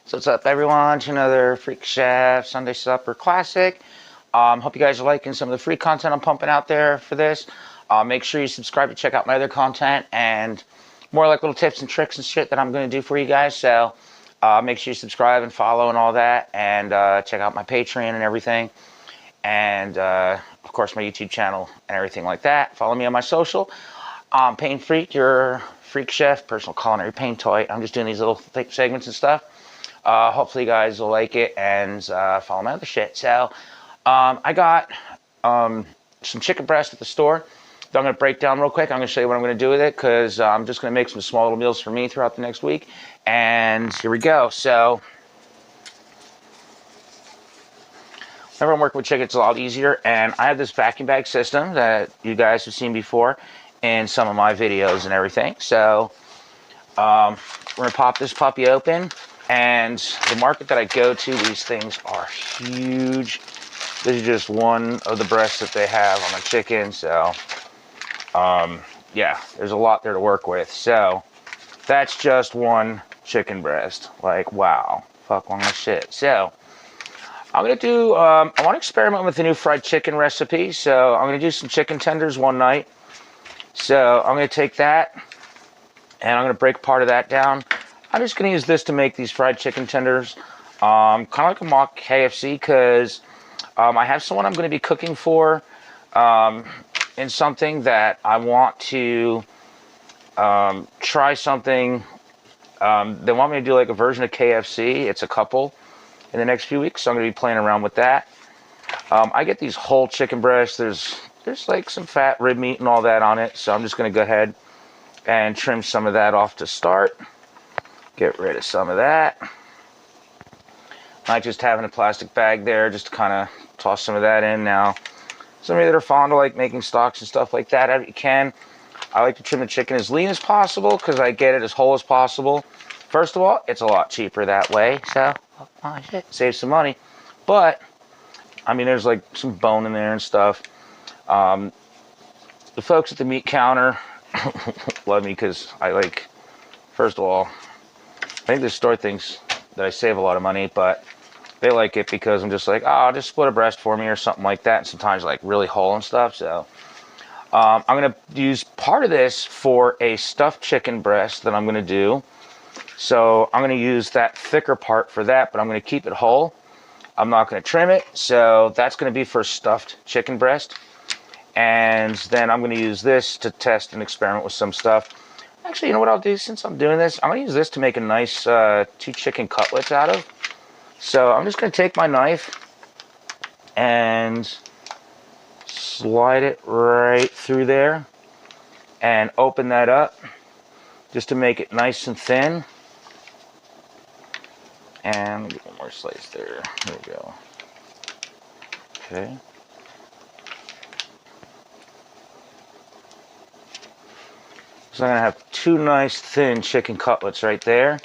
So what's up, everyone, to another Freak Chef Sunday Supper Classic. Hope you guys are liking some of the free content I'm pumping out there for this. Make sure you subscribe to check out my other content and more like little tips and tricks and shit that I'm going to do for you guys. So make sure you subscribe and follow and all that, and check out my Patreon and everything. And of course my YouTube channel and everything like that. Follow me on my social. Pain Freak, your freak chef, personal culinary pain toy. I'm just doing these little segments and stuff. Hopefully you guys will like it and follow my other shit. So I got some chicken breast at the store that I'm going to break down real quick. I'm going to show you what I'm going to do with it because I'm just going to make some small little meals for me throughout the next week. And here we go. So whenever I'm working with chicken, it's a lot easier. And I have this vacuum bag system that you guys have seen before in some of my videos and everything. So we're going to pop this puppy open. And the market that I go to, these things are huge. This is just one of the breasts that they have on the chicken. So, yeah, there's a lot there to work with. So, that's just one chicken breast. Like, wow. Fuck on my shit. So, I'm going to do, I want to experiment with a new fried chicken recipe. So, I'm going to do some chicken tenders one night. So, I'm going to take that and I'm going to break part of that down. I'm just going to use this to make these fried chicken tenders, kind of like a mock KFC, because I have someone I'm going to be cooking for in something that I want to try something. They want me to do like a version of KFC. It's a couple in the next few weeks, so I'm going to be playing around with that. I get these whole chicken breasts. There's like some fat rib meat and all that on it, so I'm just going to go ahead and trim some of that off to start. Get rid of some of that. Like just having a plastic bag there just to kind of toss some of that in. Now, some of you that are fond of like making stocks and stuff like that, if you can, I like to trim the chicken as lean as possible because I get it as whole as possible. First of all, it's a lot cheaper that way, so oh shit, save some money. But I mean, there's like some bone in there and stuff. The folks at the meat counter love me because I like, first of all, I think the store thinks that I save a lot of money, but they like it because I'm just like, oh, just split a breast for me or something like that. And sometimes like really whole and stuff. So I'm going to use part of this for a stuffed chicken breast that I'm going to do. So I'm going to use that thicker part for that, but I'm going to keep it whole. I'm not going to trim it. So that's going to be for stuffed chicken breast. And then I'm going to use this to test and experiment with some stuff. Actually, you know what I'll do since I'm doing this? I'm going to use this to make a nice 2 chicken cutlets out of. So I'm just going to take my knife and slide it right through there and open that up just to make it nice and thin. And get one more slice there. There we go. Okay. So I'm going to have 2 nice thin chicken cutlets right there.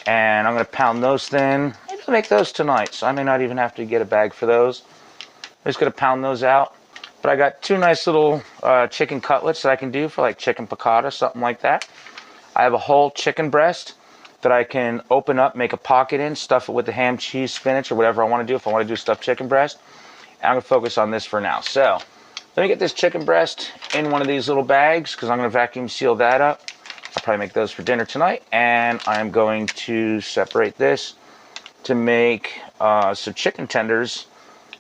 And I'm going to pound those thin. Maybe I'll make those tonight, so I may not even have to get a bag for those. I'm just going to pound those out. But I got 2 nice little chicken cutlets that I can do for like chicken piccata, something like that. I have a whole chicken breast that I can open up, make a pocket in, stuff it with the ham, cheese, spinach, or whatever I want to do if I want to do stuffed chicken breast. And I'm going to focus on this for now. So let me get this chicken breast in one of these little bags because I'm going to vacuum seal that up. I'll probably make those for dinner tonight. And I'm going to separate this to make some chicken tenders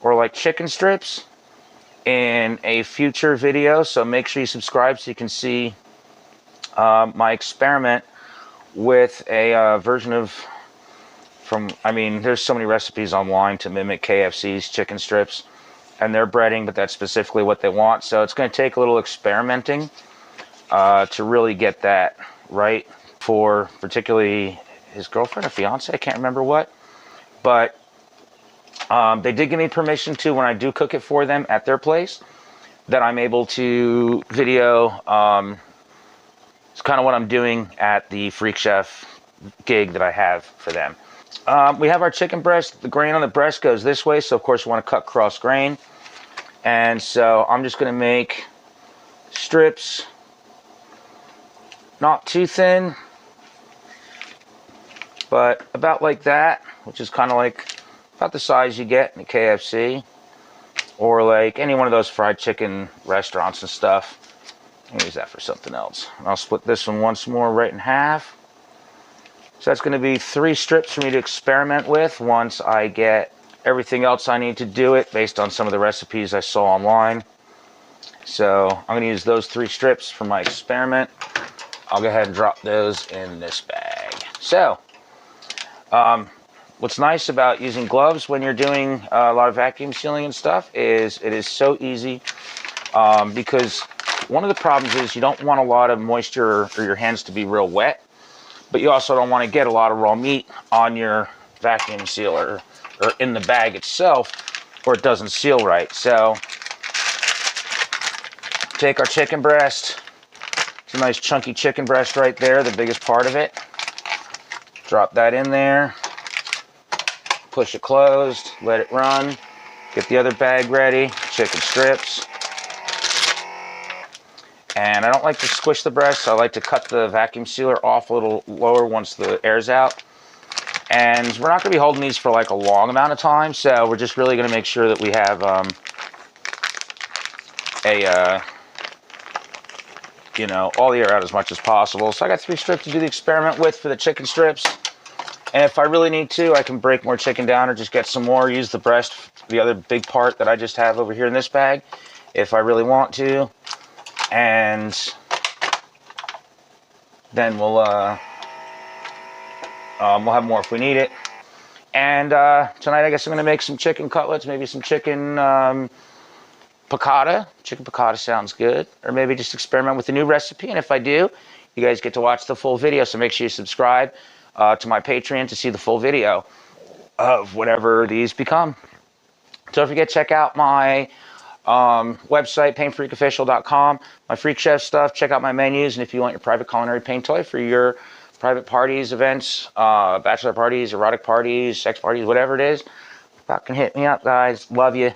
or like chicken strips in a future video. So make sure you subscribe so you can see my experiment with a version of there's so many recipes online to mimic KFC's chicken strips and their breading, but that's specifically what they want. So it's going to take a little experimenting to really get that right for particularly his girlfriend or fiance, I can't remember what. But they did give me permission to, when I do cook it for them at their place, that I'm able to video. It's kind of what I'm doing at the Freak Chef gig that I have for them. We have our chicken breast. The grain on the breast goes this way, so of course you want to cut cross grain. And so I'm just going to make strips, not too thin, but about like that, which is kind of like about the size you get in a KFC or like any one of those fried chicken restaurants and stuff. I'll use that for something else. I'll split this one once more right in half. So that's going to be 3 strips for me to experiment with once I get everything else I need to do it based on some of the recipes I saw online. So I'm going to use those 3 strips for my experiment. I'll go ahead and drop those in this bag. So, what's nice about using gloves when you're doing a lot of vacuum sealing and stuff is it is so easy because one of the problems is you don't want a lot of moisture or your hands to be real wet, but you also don't want to get a lot of raw meat on your vacuum sealer or in the bag itself, or it doesn't seal right. So take our chicken breast. It's a nice chunky chicken breast right there, the biggest part of it. Drop that in there. Push it closed, let it run. Get the other bag ready, chicken strips. And I don't like to squish the breast, so I like to cut the vacuum sealer off a little lower once the air's out. And we're not going to be holding these for like a long amount of time, so we're just really going to make sure that we have you know, all the air out as much as possible. So I got 3 strips to do the experiment with for the chicken strips. And if I really need to, I can break more chicken down or just get some more, use the breast, the other big part that I just have over here in this bag, if I really want to. And then we'll have more if we need it. And tonight I guess I'm going to make some chicken cutlets, maybe some chicken piccata. Chicken piccata sounds good. Or maybe just experiment with a new recipe. And if I do, you guys get to watch the full video. So make sure you subscribe to my Patreon to see the full video of whatever these become. Don't forget to check out my website, paintfreakofficial.com. My Freak Chef stuff. Check out my menus. And if you want your private culinary paint toy for your private parties, events, bachelor parties, erotic parties, sex parties, whatever it is, fucking hit me up, guys. Love you.